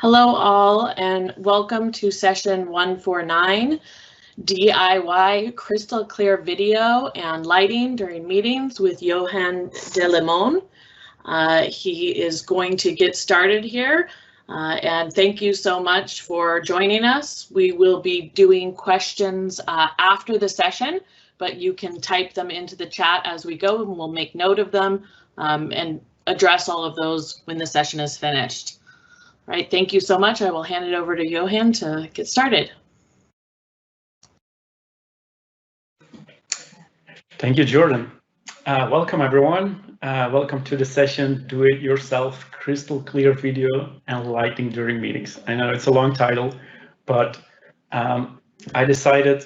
Hello all, and welcome to session 149, DIY crystal clear video and lighting during meetings with Johan de Limon. He is going to get started here, and thank you so much for joining us. We will be doing questions after the session, but you can type them into the chat as we go, and we'll make note of them and address all of those when the session is finished. Right, thank you so much. I will hand it over to Johan to get started. Thank you, Jordan. Welcome, everyone. Welcome to the session, Do It Yourself Crystal Clear Video and Lighting During Meetings. I know it's a long title, but I decided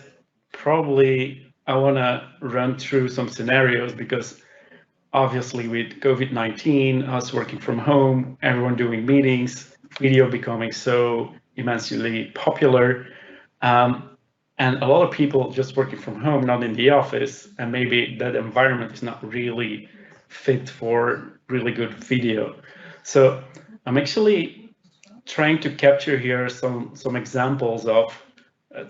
probably I want to run through some scenarios because obviously with COVID-19, us working from home, everyone doing meetings, video becoming so immensely popular, and a lot of people just working from home, not in the office, and maybe that environment is not really fit for really good video. So I'm actually trying to capture here some examples of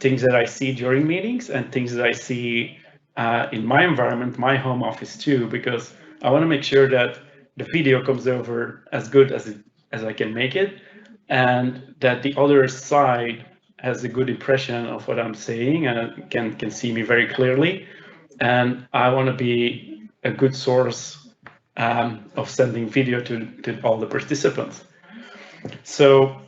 things that I see during meetings and things that I see in my environment, my home office too, because I want to make sure that the video comes over as good as I can make it, and that the other side has a good impression of what I'm saying and can see me very clearly. And I want to be a good source of sending video to all the participants. So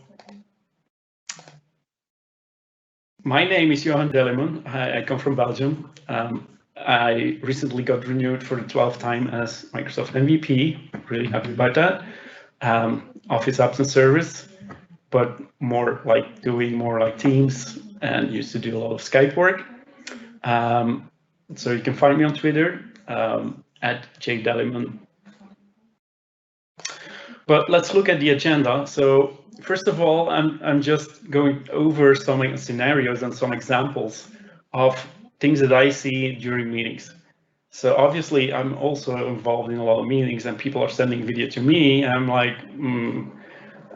my name is Johan de Limon. I come from Belgium. I recently got renewed for the 12th time as Microsoft MVP. Really happy about that. Office apps and service, but doing more like Teams, and used to do a lot of Skype work. So you can find me on Twitter at @jdelimon. But let's look at the agenda. So first of all, I'm just going over some scenarios and some examples of things that I see during meetings. So obviously, I'm also involved in a lot of meetings, and people are sending video to me. And I'm like,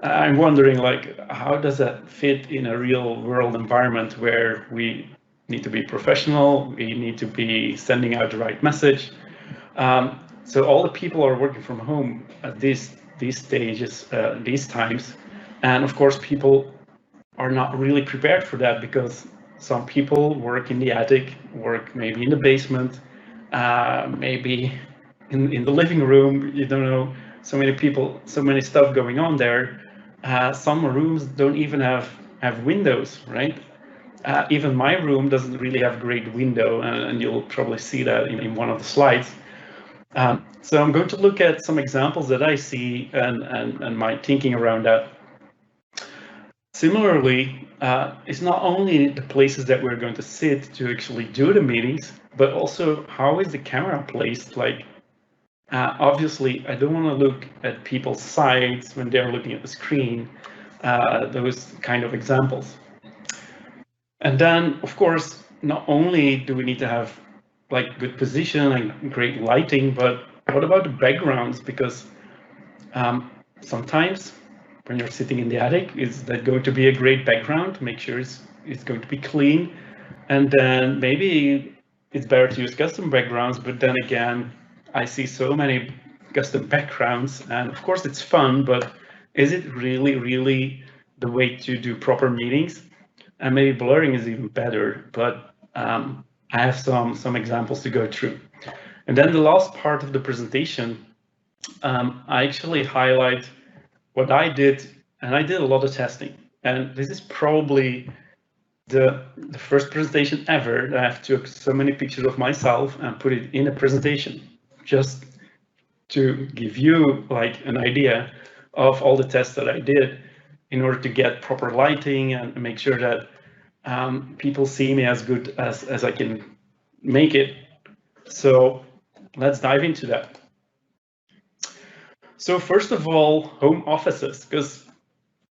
I'm wondering, like, how does that fit in a real world environment where we need to be professional, we need to be sending out the right message. So all the people are working from home at these stages, these times, and of course, people are not really prepared for that because some people work in the attic, work maybe in the basement, maybe in the living room. You don't know, so many people, so many stuff going on there. Some rooms don't even have windows, right? Even my room doesn't really have a great window, and you'll probably see that in one of the slides. So I'm going to look at some examples that I see and my thinking around that. Similarly, it's not only the places that we're going to sit to actually do the meetings, but also how is the camera placed? Like, obviously, I don't want to look at people's sides when they're looking at the screen, those kind of examples. And then, of course, not only do we need to have like good position and great lighting, but what about the backgrounds? Because sometimes when you're sitting in the attic, is that going to be a great background? Make sure it's going to be clean. And then maybe it's better to use custom backgrounds, but then again, I see so many custom backgrounds, and of course it's fun, but is it really the way to do proper meetings? And maybe blurring is even better, but I have some examples to go through. And then the last part of the presentation, I actually highlight what I did, and I did a lot of testing. And this is probably the first presentation ever that I've took so many pictures of myself and put it in a presentation, just to give you like an idea of all the tests that I did in order to get proper lighting and make sure that people see me as good as I can make it. So let's dive into that. So first of all, home offices, because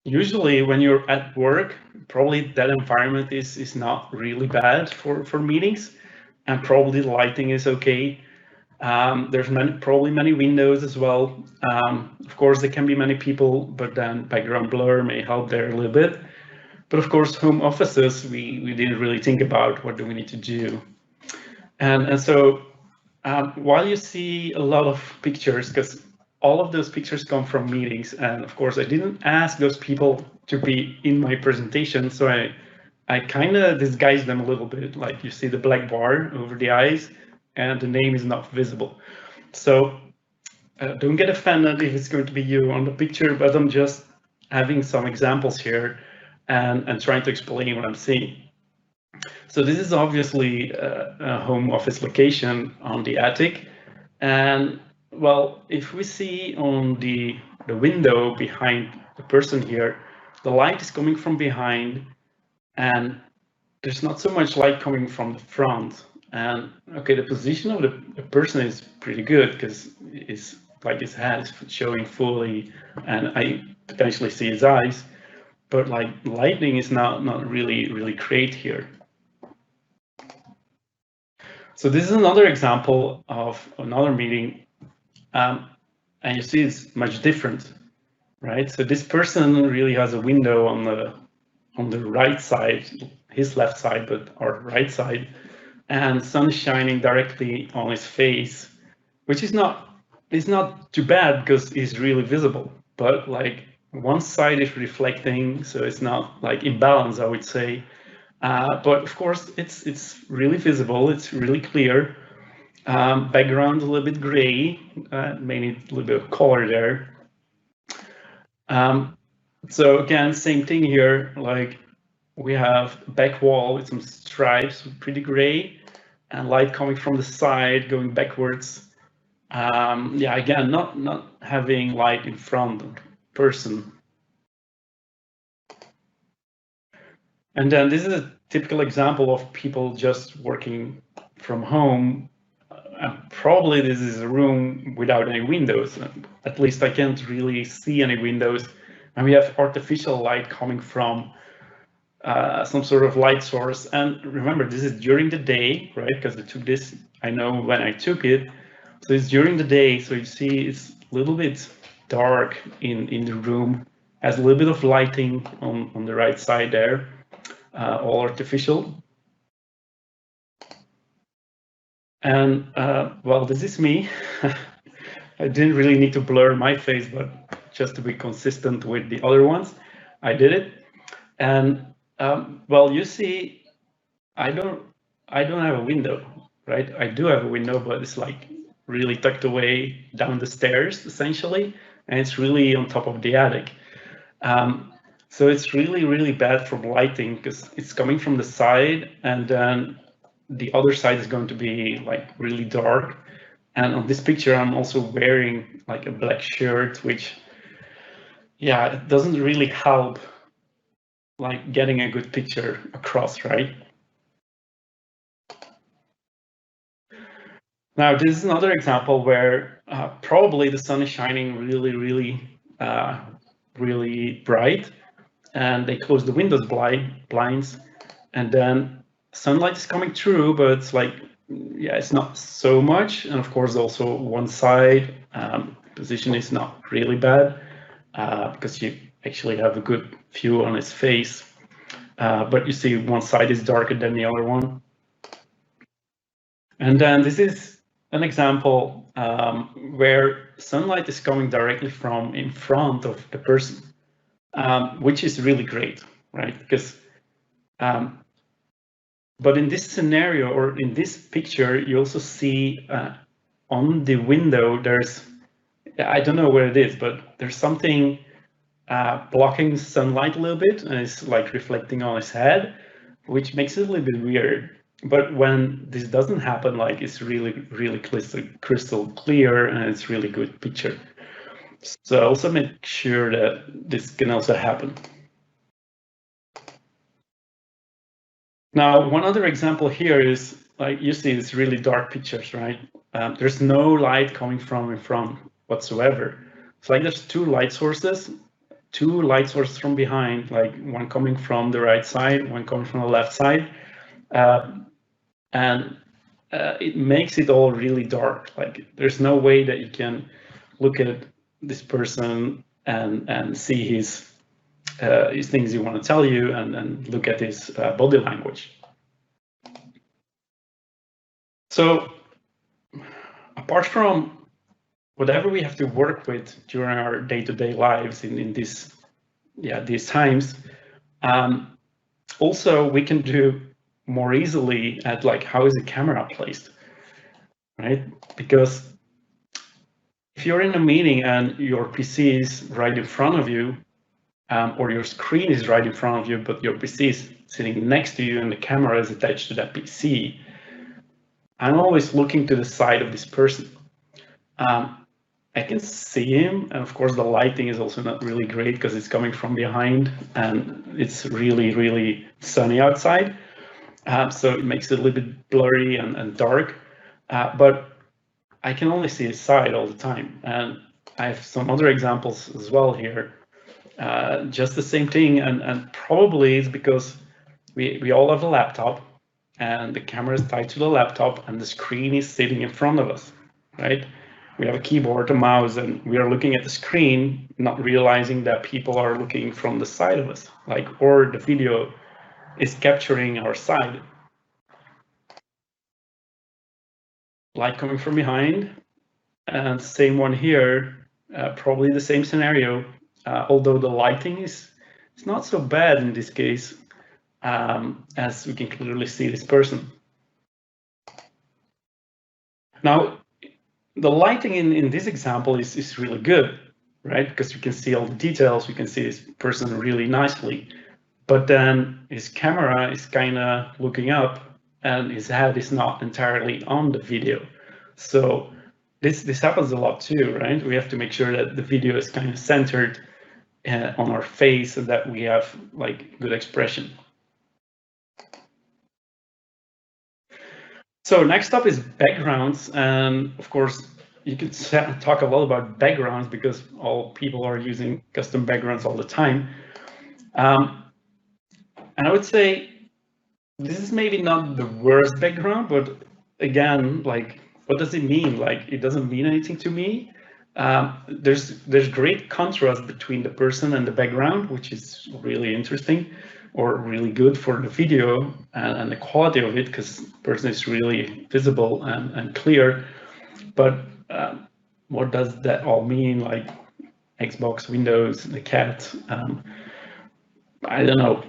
usually when you're at work, probably that environment is not really bad for meetings, and probably the lighting is okay. There's probably many windows as well. Of course, there can be many people, but then background blur may help there a little bit. But of course, home offices, we didn't really think about what do we need to do. And so while you see a lot of pictures, because all of those pictures come from meetings, and of course, I didn't ask those people to be in my presentation, so I kind of disguised them a little bit. Like you see the black bar over the eyes, and the name is not visible. So don't get offended if it's going to be you on the picture, but I'm just having some examples here and trying to explain what I'm seeing. So this is obviously a home office location on the attic. And well, if we see on the window behind the person here, the light is coming from behind and there's not so much light coming from the front. And okay, the position of the person is pretty good because it's like his head is showing fully and I potentially see his eyes, but like lighting is not really great here. So this is another example of another meeting, and you see it's much different, right? So this person really has a window on the right side, his left side, but our right side, and sun is shining directly on his face, which is not too bad because it's really visible, but like one side is reflecting, so it's not like in balance, I would say. But of course, it's really visible. It's really clear. Background a little bit gray. May need a little bit of color there. So again, same thing here. Like we have back wall with some stripes, pretty gray, and light coming from the side, going backwards. Yeah, again, not having light in front of the person. And then this is a typical example of people just working from home. Probably this is a room without any windows. At least I can't really see any windows. And we have artificial light coming from some sort of light source. And remember, this is during the day, right? Because I took this, I know when I took it. So it's during the day. So you see it's a little bit dark in the room. Has a little bit of lighting on the right side there. All artificial. And well, this is me. I didn't really need to blur my face, but just to be consistent with the other ones, I did it. And well, you see, I don't have a window, right? I do have a window, but it's like really tucked away down the stairs, essentially, and it's really on top of the attic. So it's really bad for lighting because it's coming from the side and then the other side is going to be like really dark. And on this picture, I'm also wearing like a black shirt, which, yeah, it doesn't really help like getting a good picture across, right? Now, this is another example where probably the sun is shining really bright. And they close the windows blinds, and then sunlight is coming through, but it's like, yeah, it's not so much. And of course, also one side position is not really bad because you actually have a good view on his face. But you see one side is darker than the other one. And then this is an example where sunlight is coming directly from in front of the person. Which is really great, right? Because, but in this scenario or in this picture, you also see on the window, there's, I don't know where it is, but there's something blocking sunlight a little bit and it's like reflecting on his head, which makes it a little bit weird. But when this doesn't happen, like it's really crystal clear and it's really good picture. So also make sure that this can also happen. Now, one other example here is like you see these really dark pictures, right? There's no light coming from in front whatsoever. It's like there's two light sources from behind, like one coming from the right side, one coming from the left side. And it makes it all really dark. Like there's no way that you can look at this person and see his things you want to tell you and look at his body language. So apart from whatever we have to work with during our day-to-day lives in these times, also we can do more easily at like how is the camera placed, right? Because if you're in a meeting and your PC is right in front of you, or your screen is right in front of you, but your PC is sitting next to you and the camera is attached to that PC, I'm always looking to the side of this person. I can see him, and of course the lighting is also not really great because it's coming from behind and it's really, really sunny outside. So it makes it a little bit blurry and dark, but I can only see his side all the time. And I have some other examples as well here. Just the same thing, and probably it's because we all have a laptop and the camera is tied to the laptop and the screen is sitting in front of us, right? We have a keyboard, a mouse, and we are looking at the screen, not realizing that people are looking from the side of us, like, or the video is capturing our side. Light coming from behind, and same one here, probably the same scenario, although the lighting is not so bad in this case, as we can clearly see this person. Now, the lighting in this example is really good, right? Because you can see all the details, you can see this person really nicely, but then his camera is kind of looking up and his head is not entirely on the video. So this happens a lot too, right? We have to make sure that the video is kind of centered on our face and that we have like good expression. So next up is backgrounds, and of course you could talk a lot about backgrounds because all people are using custom backgrounds all the time. And I would say this is maybe not the worst background, but again, like, what does it mean? Like, it doesn't mean anything to me. There's great contrast between the person and the background, which is really interesting or really good for the video and the quality of it, because the person is really visible and clear. But what does that all mean? Like Xbox, Windows, the cat? I don't know.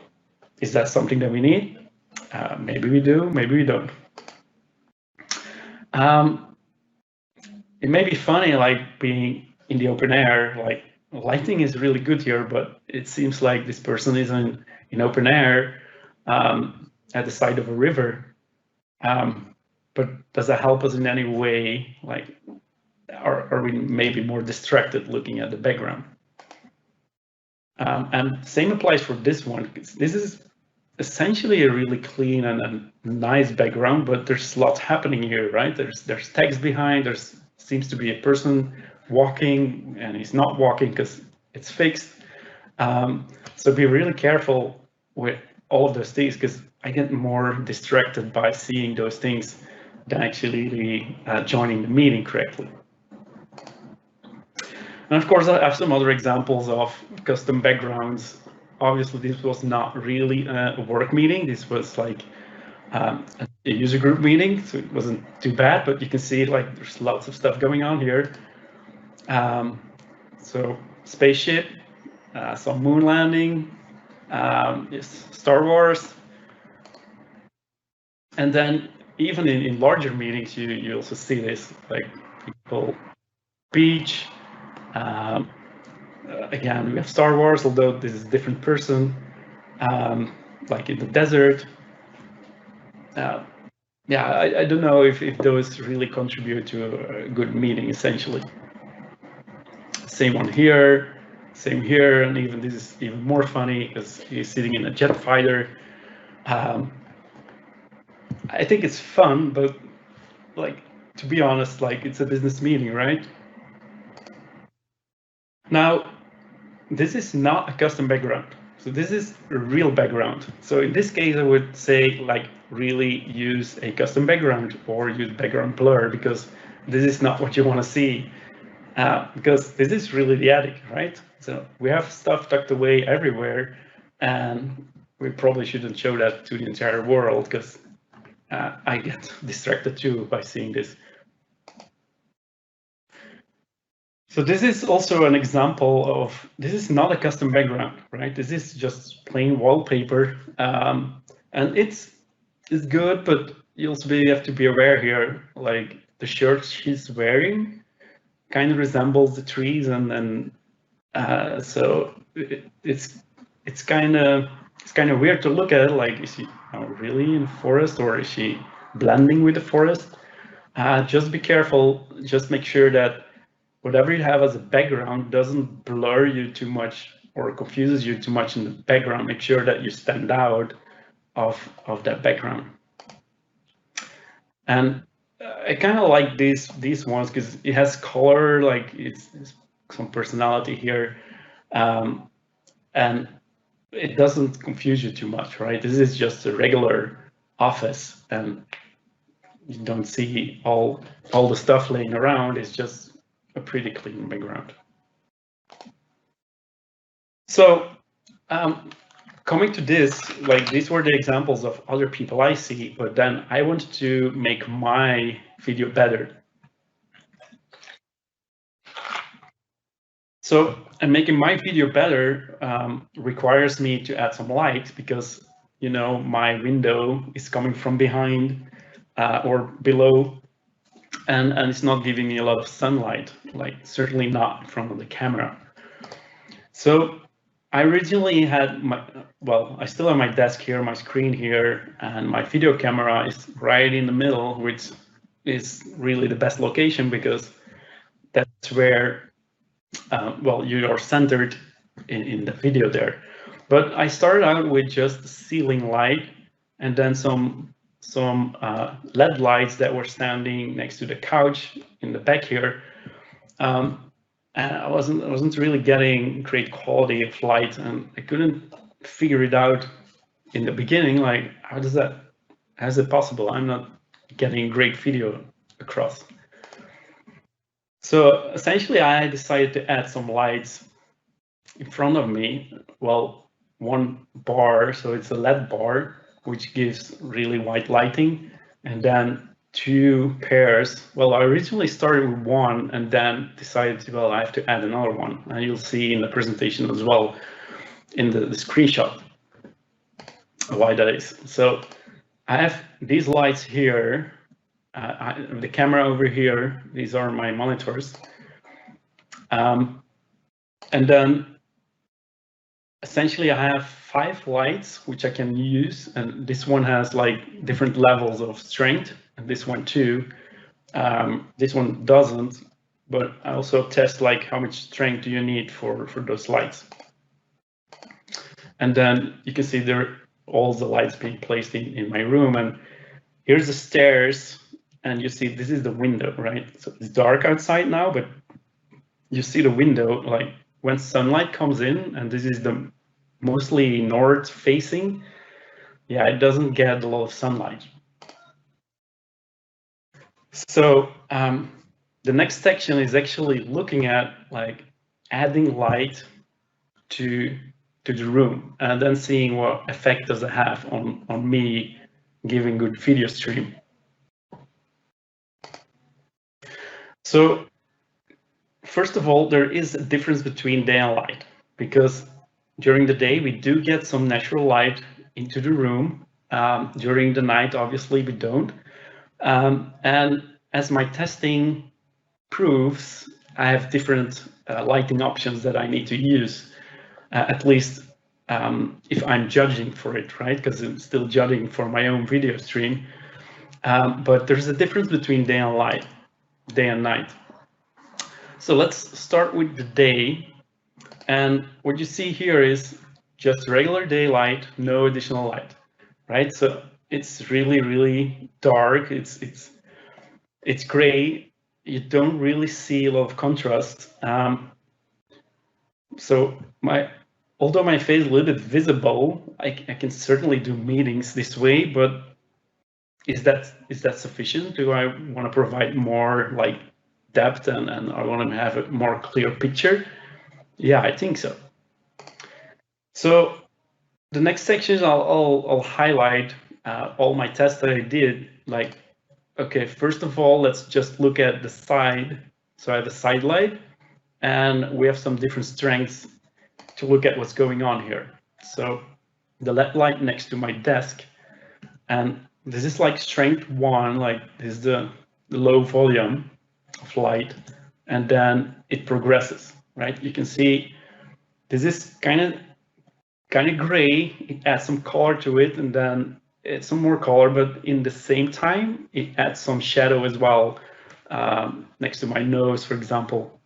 Is that something that we need? Maybe we do, maybe we don't. It may be funny, like being in the open air, like lighting is really good here, but it seems like this person is in open air at the side of a river. But does that help us in any way? Like, are we maybe more distracted looking at the background? And same applies for this one. This is essentially a really clean and a nice background, but there's lots happening here, right? There's text behind, there's seems to be a person walking and he's not walking because it's fixed. So be really careful with all of those things, because I get more distracted by seeing those things than actually joining the meeting correctly. And of course, I have some other examples of custom backgrounds. Obviously, this was not really a work meeting. This was like a user group meeting, so it wasn't too bad, but you can see like there's lots of stuff going on here. So spaceship, some moon landing, yes, Star Wars. And then even in larger meetings, you also see this, like people, beach. Again, we have Star Wars, although this is a different person, like in the desert. Yeah, I don't know if those really contribute to a good meeting, essentially. Same one here, same here, and even this is even more funny because he's sitting in a jet fighter. I think it's fun, but like, to be honest, like it's a business meeting, right? Now, this is not a custom background. So this is a real background. So in this case, I would say like really use a custom background or use background blur, because this is not what you want to see, because this is really the attic, right? So we have stuff tucked away everywhere, and we probably shouldn't show that to the entire world, because I get distracted too by seeing this. So this is also an example of, this is not a custom background, right? This is just plain wallpaper, and it's good, but you also have to be aware here, like the shirt she's wearing kind of resembles the trees, and so it's kind of weird to look at it, like, is she really in forest, or is she blending with the forest? Just be careful, just make sure that whatever you have as a background doesn't blur you too much or confuses you too much in the background. Make sure that you stand out of that background. And I kind of like these ones because it has color, like it's some personality here, and it doesn't confuse you too much, right? This is just a regular office, and you don't see all the stuff laying around. It's just a pretty clean background. So coming to this, like, these were the examples of other people I see, but then I wanted to make my video better. So, and making my video better requires me to add some light, because, you know, my window is coming from behind or below, and it's not giving me a lot of sunlight, like certainly not from the camera. So I originally had my, well, I still have my desk here, my screen here, and my video camera is right in the middle, which is really the best location, because that's where, well, you are centered in the video there. But I started out with just ceiling light, and then some LED lights that were standing next to the couch in the back here. And I wasn't really getting great quality of light, and I couldn't figure it out in the beginning. Like, how is it possible? I'm not getting great video across. So essentially, I decided to add some lights in front of me. Well, one bar, so it's a LED bar, which gives really white lighting, and then two pairs. Well, I originally started with one and then decided, well, I have to add another one, and you'll see in the presentation as well in the screenshot why that is. So I have these lights here, the camera over here, these are my monitors, and then essentially I have 5 lights which I can use, and this one has like different levels of strength, and this one too. This one doesn't, but I also test like how much strength do you need for those lights. And then you can see there all the lights being placed in my room, and here's the stairs, and you see this is the window, right? So it's dark outside now, but you see the window, like when sunlight comes in, and this is the mostly north facing, yeah, it doesn't get a lot of sunlight. So the next section is actually looking at like adding light to the room, and then seeing what effect does it have on me giving good video stream. So first of all, there is a difference between day and light, because during the day we do get some natural light into the room. During the night, obviously, we don't. And as my testing proves, I have different lighting options that I need to use, at least if I'm judging for it, right? Because I'm still judging for my own video stream. But there's a difference between day and night. So let's start with the day. And what you see here is just regular daylight, no additional light, right? So it's really, really dark. It's gray. You don't really see a lot of contrast. So although my face is a little bit visible, I can certainly do meetings this way, but is that sufficient? Do I want to provide more like depth and I want to have a more clear picture? Yeah, I think so. So the next sections I'll highlight all my tests that I did. Like, okay, first of all, let's just look at the side. So I have a side light, and we have some different strengths to look at what's going on here. So the LED light next to my desk, and this is like strength 1, like this is the low volume of light, and then it progresses, right? You can see this is kind of gray. It adds some color to it, and then it's some more color, but in the same time, it adds some shadow as well, next to my nose, for example.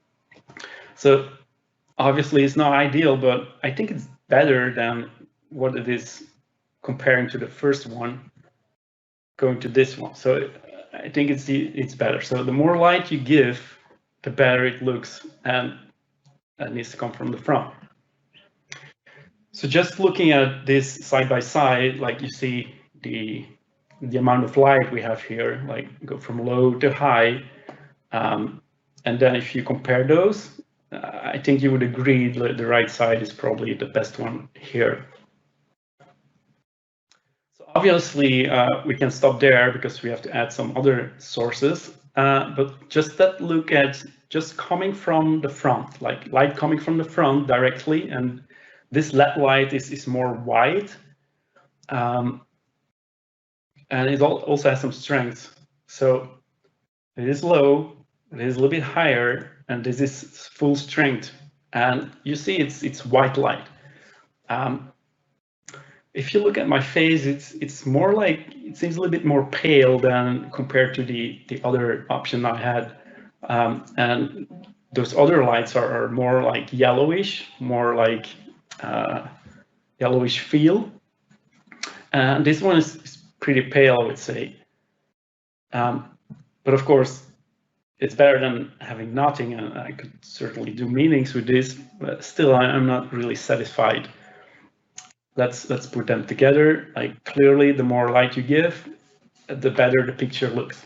So obviously it's not ideal, but I think it's better than what it is comparing to the first one, going to this one. So I think it's better. So the more light you give, the better it looks, and that needs to come from the front. So just looking at this side by side, like you see the amount of light we have here, like go from low to high, and then if you compare those, I think you would agree that the right side is probably the best one here. So obviously we can stop there because we have to add some other sources, but just that look at just coming from the front, like light coming from the front directly, and this LED light is more white, and it also has some strength. So it is low, it is a little bit higher, and this is full strength. And you see it's white light. If you look at my face, it's more like, it seems a little bit more pale than compared to the other option I had. And those other lights are more like yellowish, more like yellowish feel. And this one is pretty pale, I would say. But of course, it's better than having nothing, and I could certainly do meetings with this, but still I'm not really satisfied. Let's put them together. Like clearly, the more light you give, the better the picture looks.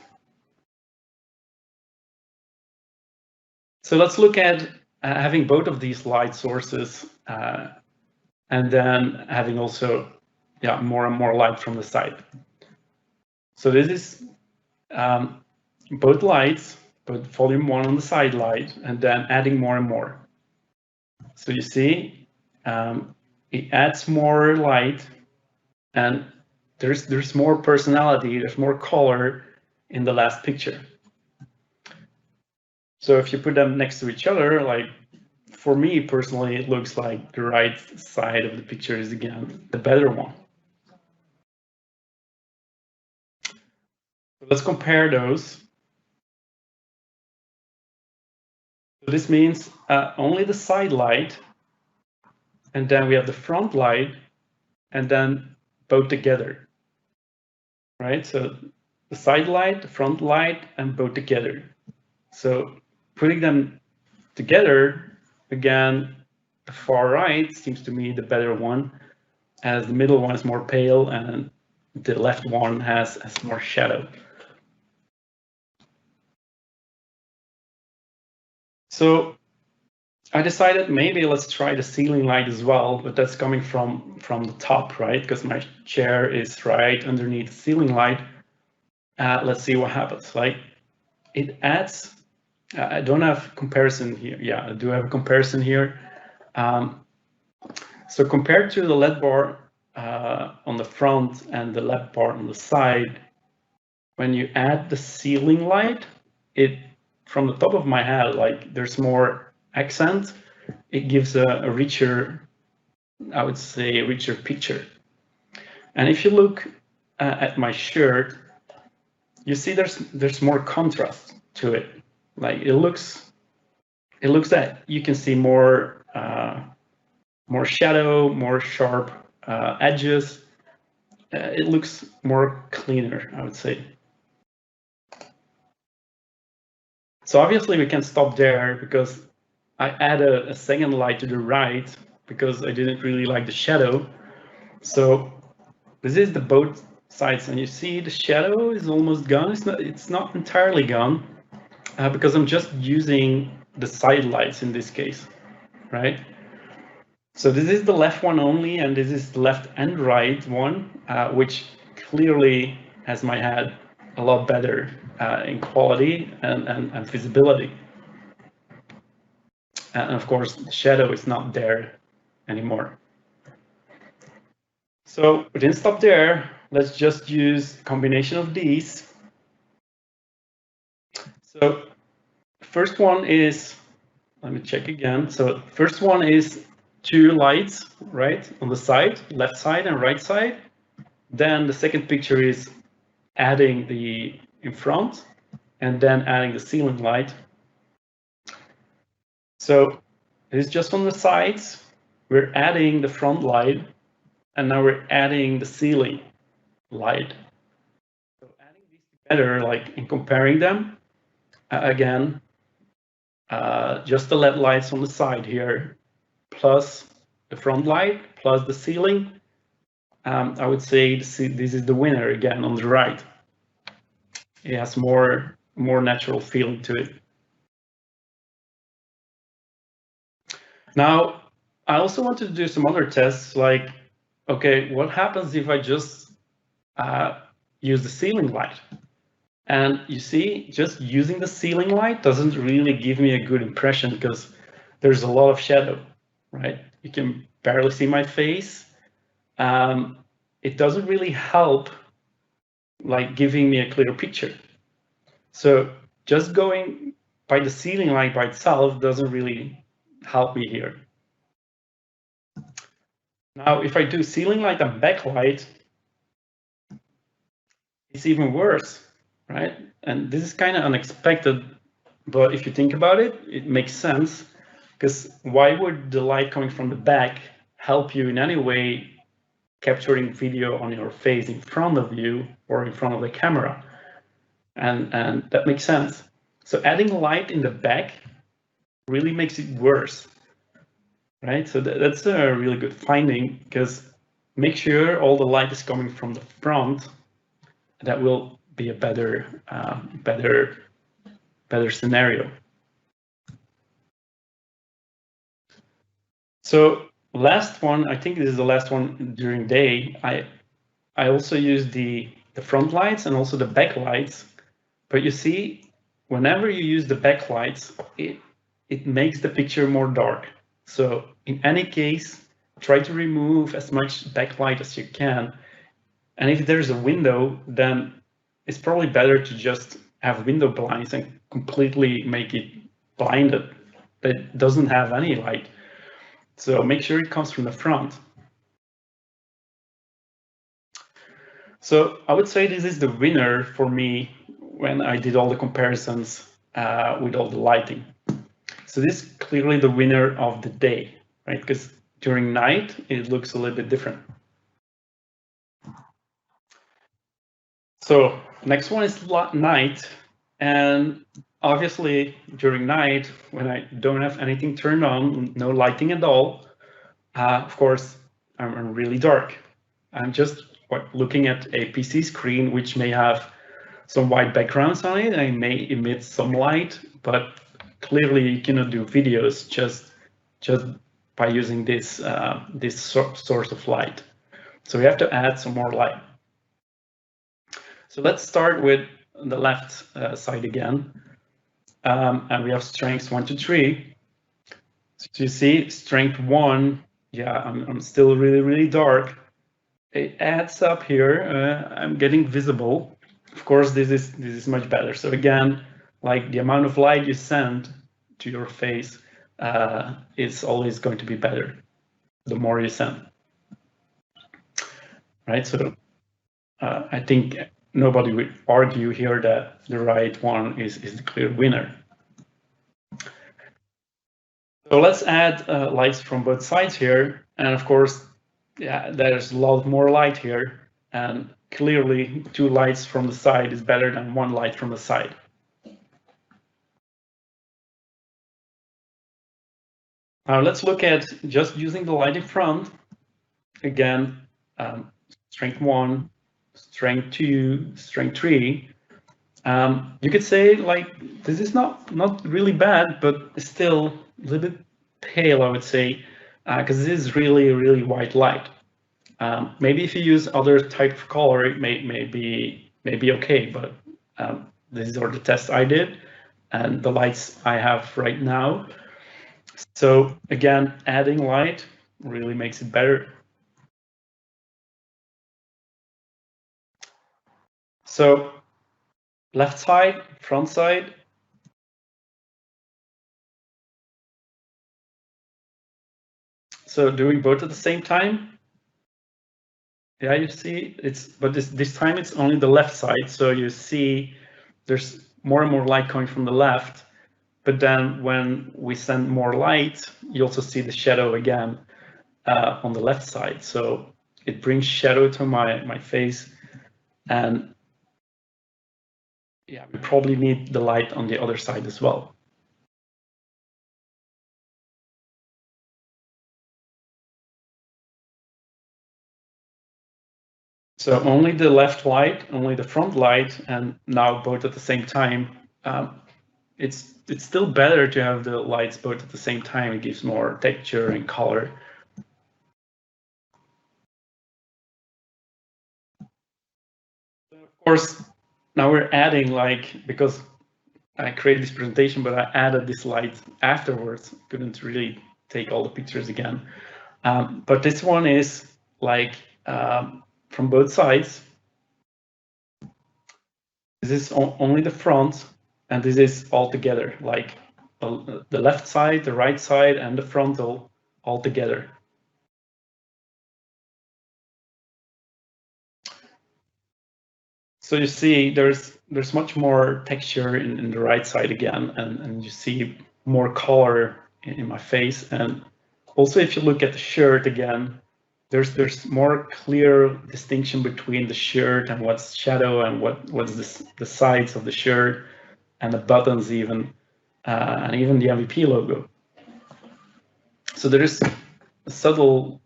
So let's look at having both of these light sources, and then having also, yeah, more and more light from the side. So this is both lights, but volume 1 on the side light, and then adding more and more. So you see, it adds more light, and there's more personality, there's more color in the last picture. So if you put them next to each other, like for me personally, it looks like the right side of the picture is again the better one. So let's compare those. So this means only the side light, and then we have the front light, and then both together, right? So the side light, the front light, and both together. So putting them together, again, the far right seems to me the better one, as the middle one is more pale and the left one has more shadow. So I decided maybe let's try the ceiling light as well, but that's coming from the top, right? Because my chair is right underneath the ceiling light. Let's see what happens. Like it adds, I don't have comparison here. Yeah, I do have a comparison here. So compared to the LED bar on the front and the LED bar on the side, when you add the ceiling light, it, from the top of my head, like there's more accent. It gives a richer, I would say, a richer picture. And if you look at my shirt, you see there's more contrast to it. Like it looks that you can see more more shadow, more sharp edges. It looks more cleaner, I would say. So obviously we can stop there because I add a second light to the right because I didn't really like the shadow. So this is the both sides, and you see the shadow is almost gone. It's not entirely gone because I'm just using the side lights in this case, right? So this is the left one only, and this is the left and right one, which clearly has my head a lot better in quality and visibility. And of course, the shadow is not there anymore. So we didn't stop there. Let's just use a combination of these. So first one is, let me check again. So first one is 2 lights, right, on the side, left side and right side. Then the second picture is adding the in front and then adding the ceiling light. So it's just on the sides. We're adding the front light, and now we're adding the ceiling light. So adding these together, like in comparing them, again, just the LED lights on the side here, plus the front light, plus the ceiling. I would say this is the winner again on the right. It has more natural feeling to it. Now, I also wanted to do some other tests, like, okay, what happens if I just use the ceiling light? And you see, just using the ceiling light doesn't really give me a good impression because there's a lot of shadow, right? You can barely see my face. It doesn't really help, like giving me a clear picture. So just going by the ceiling light by itself doesn't really help me here. Now, if I do ceiling light and backlight, it's even worse, right? And this is kind of unexpected, but if you think about it, it makes sense, because why would the light coming from the back help you in any way capturing video on your face in front of you or in front of the camera? And that makes sense. So adding light in the back really makes it worse, right? So that's a really good finding, because make sure all the light is coming from the front. That will be a better scenario. So last one, I think this is the last one during day. I also use the front lights and also the back lights. But you see, whenever you use the back lights, it makes the picture more dark. So in any case, try to remove as much backlight as you can. And if there's a window, then it's probably better to just have window blinds and completely make it blinded, that doesn't have any light. So make sure it comes from the front. So I would say this is the winner for me when I did all the comparisons with all the lighting. So this is clearly the winner of the day, right? Because during night, it looks a little bit different. So next one is night, and obviously during night, when I don't have anything turned on, no lighting at all, of course, I'm really dark. I'm just looking at a PC screen, which may have some white backgrounds on it, and it may emit some light, but clearly you cannot do videos just by using this source of light. So we have to add some more light. So let's start with the left side again. And we have strengths 1 to 3. So you see strength 1, yeah, I'm still really dark. It adds up here. I'm getting visible. Of course, this is much better. So again, like the amount of light you send to your face is always going to be better the more you send. Right. So I think nobody would argue here that the right one is the clear winner. So let's add lights from both sides here. And of course, yeah, there's a lot more light here. And clearly 2 lights from the side is better than 1 light from the side. Now let's look at just using the light in front. Again, strength 1, strength 2, strength 3, you could say like this is not really bad, but still a little bit pale, I would say, because this is really white light. Maybe if you use other type of color, it may be okay, but these are the tests I did and the lights I have right now. So again, adding light really makes it better. So left side, front side. So doing both at the same time. Yeah, you see but this time it's only the left side. So you see there's more and more light coming from the left. But then when we send more light, you also see the shadow again on the left side. So it brings shadow to my face. And yeah, we probably need the light on the other side as well. So only the left light, only the front light, and now both at the same time. It's still better to have the lights both at the same time. It gives more texture and color. Of course, now we're adding because I created this presentation, but I added this light afterwards. Couldn't really take all the pictures again. But this one is from both sides. This is only the front, and this is all together, like the left side, the right side, and the frontal all together. So you see there's much more texture in the right side again, and you see more color in my face. And also if you look at the shirt again, there's more clear distinction between the shirt and what's shadow and what's the sides of the shirt and the buttons even, and even the MVP logo. So there is a subtle,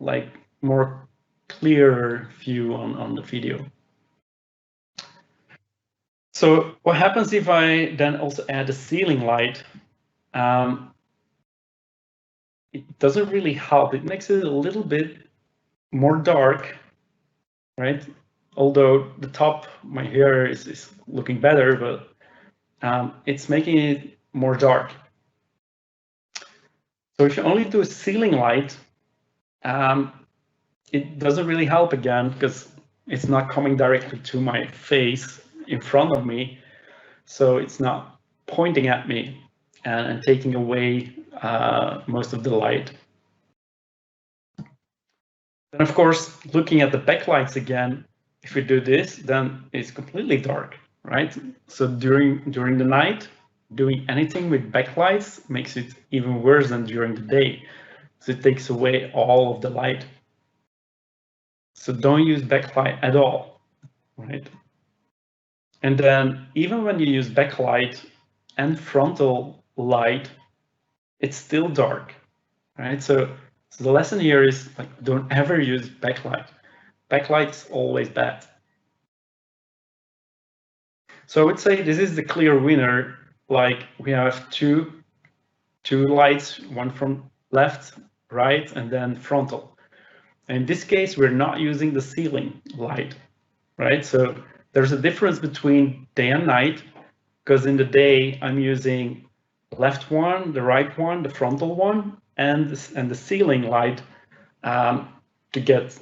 more clearer view on the video. So what happens if I then also add a ceiling light? It doesn't really help. It makes it a little bit more dark, right? Although the top, my hair is looking better, but it's making it more dark. So if you only do a ceiling light, it doesn't really help again, because it's not coming directly to my face in front of me. So it's not pointing at me and taking away most of the light. And of course, looking at the backlights again, if we do this, then it's completely dark, right? So during the night, doing anything with backlights makes it even worse than during the day. So it takes away all of the light. So don't use backlight at all, right? And then even when you use backlight and frontal light, it's still dark, right? So the lesson here is don't ever use backlight. Backlight's always bad. So I would say this is the clear winner. We have two lights, one from left, right, and then frontal. And in this case, we're not using the ceiling light, right? So there's a difference between day and night, because in the day I'm using the left one, the right one, the frontal one, and the ceiling light to get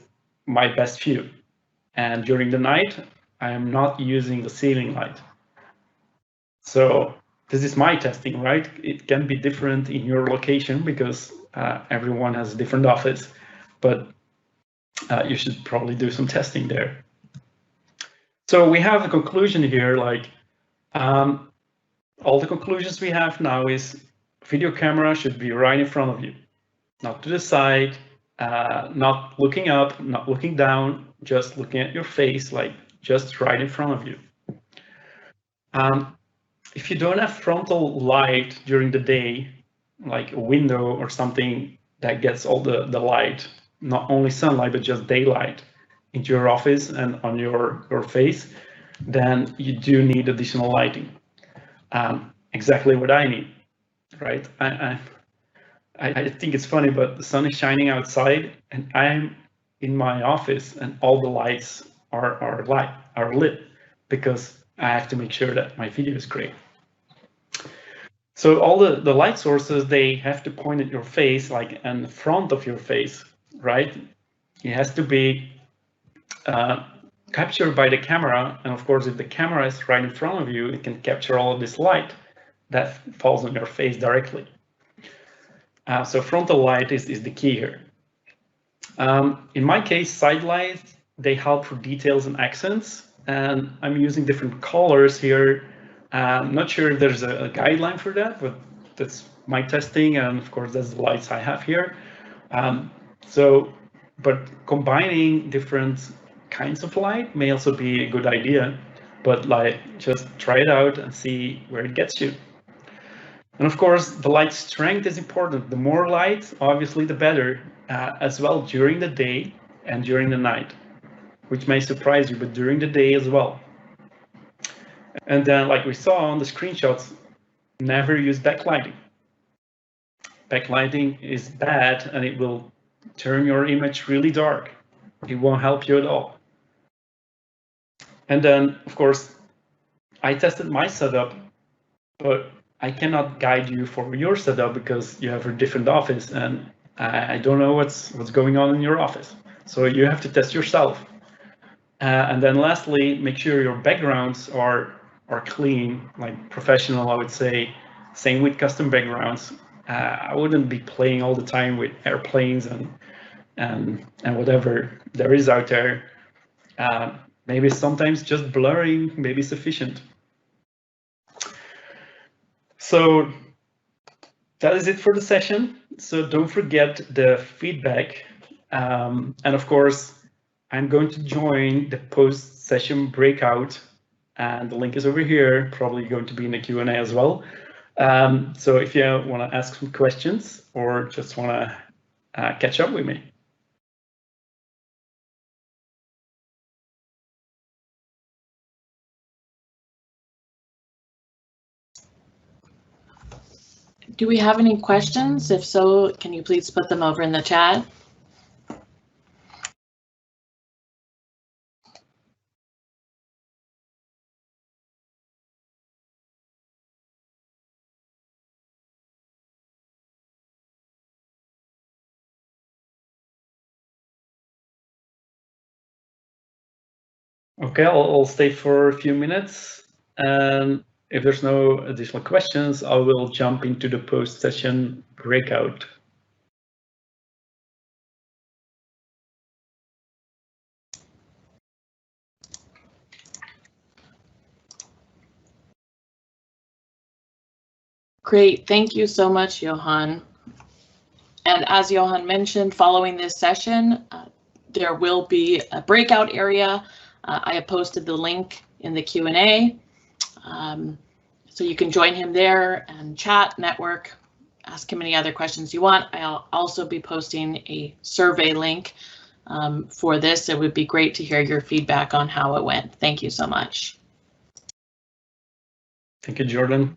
my best view. And during the night, I am not using the ceiling light. So this is my testing, right? It can be different in your location because everyone has a different office, but you should probably do some testing there. So we have a conclusion here, all the conclusions we have now is video camera should be right in front of you, not to the side, not looking up, not looking down, just looking at your face, just right in front of you. If you don't have frontal light during the day, like a window or something that gets all the light, not only sunlight, but just daylight, into your office and on your face, then you do need additional lighting. Exactly what I need, right? I think it's funny, but the sun is shining outside and I'm in my office and all the lights are lit because I have to make sure that my video is great. So all the light sources, they have to point at your face, like in the front of your face, right? It has to be captured by the camera. And of course, if the camera is right in front of you, it can capture all of this light that falls on your face directly. So frontal light is the key here. In my case, side lights, they help for details and accents. And I'm using different colors here. I'm not sure if there's a guideline for that, but that's my testing. And of course, that's the lights I have here. But combining different kinds of light may also be a good idea. But like, just try it out and see where it gets you. And of course, the light strength is important. The more light, obviously, the better, as well during the day and during the night, which may surprise you, but during the day as well. And then, like we saw on the screenshots, never use backlighting. Backlighting is bad and it will turn your image really dark. It won't help you at all. And then, of course, I tested my setup, but I cannot guide you for your setup because you have a different office and I don't know what's going on in your office. So you have to test yourself. And then lastly, make sure your backgrounds are clean, like professional, I would say. Same with custom backgrounds. I wouldn't be playing all the time with airplanes and whatever there is out there. Maybe sometimes just blurring may be sufficient. So that is it for the session. So don't forget the feedback. And of course, I'm going to join the post-session breakout, and the link is over here, probably going to be in the Q&A as well. So if you want to ask some questions or just want to catch up with me. Do we have any questions? If so, can you please put them over in the chat? Okay, I'll stay for a few minutes. And if there's no additional questions, I will jump into the post-session breakout. Great, thank you so much, Johan. And as Johan mentioned, following this session, there will be a breakout area. I have posted the link in the Q&A. So you can join him there and chat, network, ask him any other questions you want. I'll also be posting a survey link for this. It would be great to hear your feedback on how it went. Thank you so much. Thank you, Jordan.